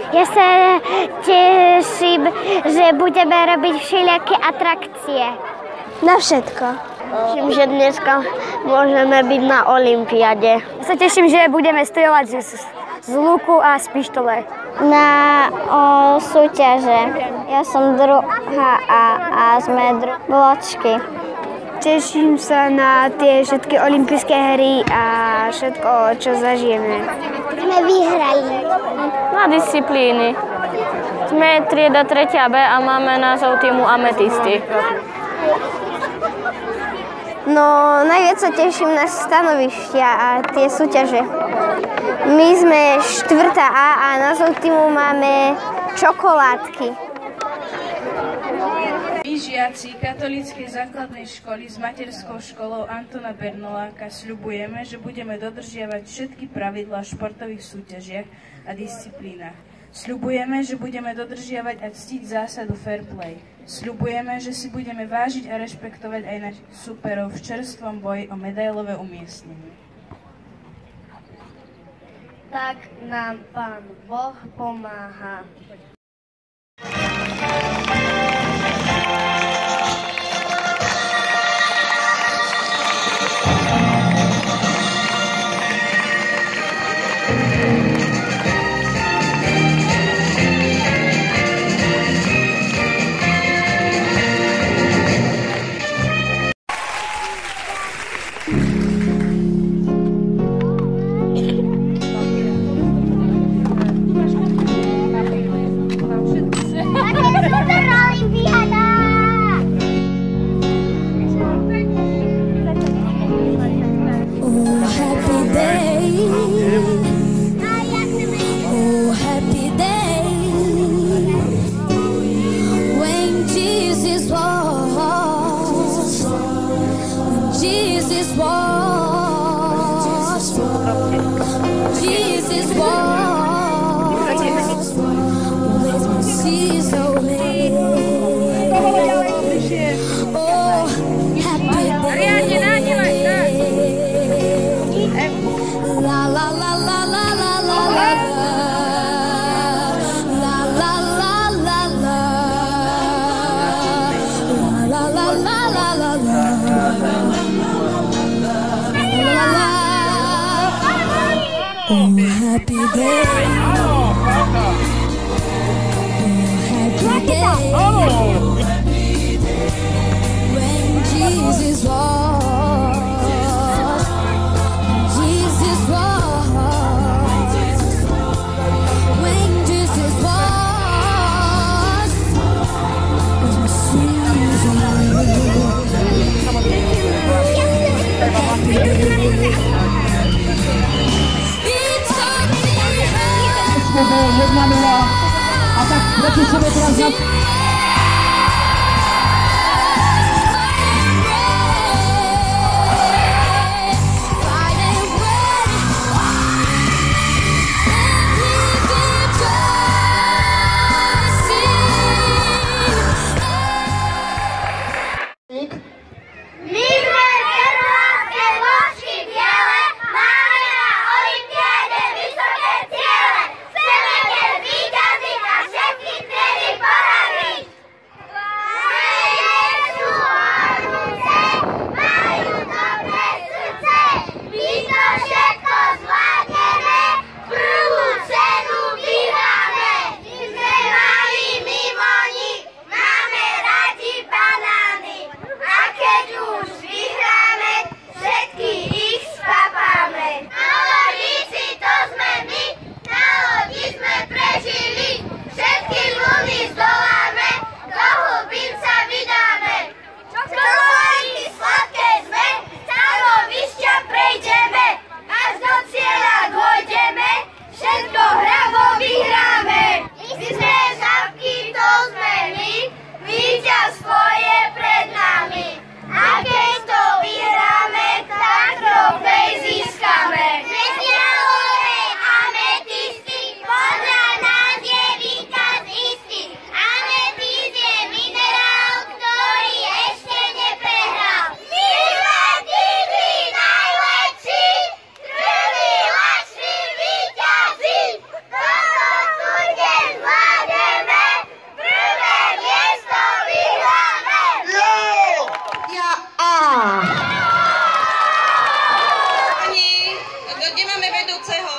Ja sa teším, že budeme robiť všelijaké atrakcie. Na všetko. Teším, že dneska môžeme byť na olympiáde. Ja sa teším, že budeme strieľať z luku a z pištole. Na súťaže. Ja som druhá a sme bločky. Teším sa na tie všetky olympijské hry a všetko, čo zažijeme. Sme vyhrali. Na disciplíny. Sme trieda 3B a máme názov týmu Ametisty. No, najviac sa teším na stanovištia a tie súťaže. My sme 4A a názov týmu máme čokoládky. My, žiaci katolíckej základnej školy s materskou školou Antona Bernoláka, sľubujeme, že budeme dodržiavať všetky pravidlá v športových súťažiach a disciplínach. Sľubujeme, že budeme dodržiavať a ctiť zásadu fair play. Sľubujeme, že si budeme vážiť a rešpektovať aj našich superov v čerstvom boji o medailové umiestnenie. Tak nám Pán Boh pomáha. A tak proti sebe teraz na... Chceme dnes víťaziť a všetky vtedy poraziť! vedúceho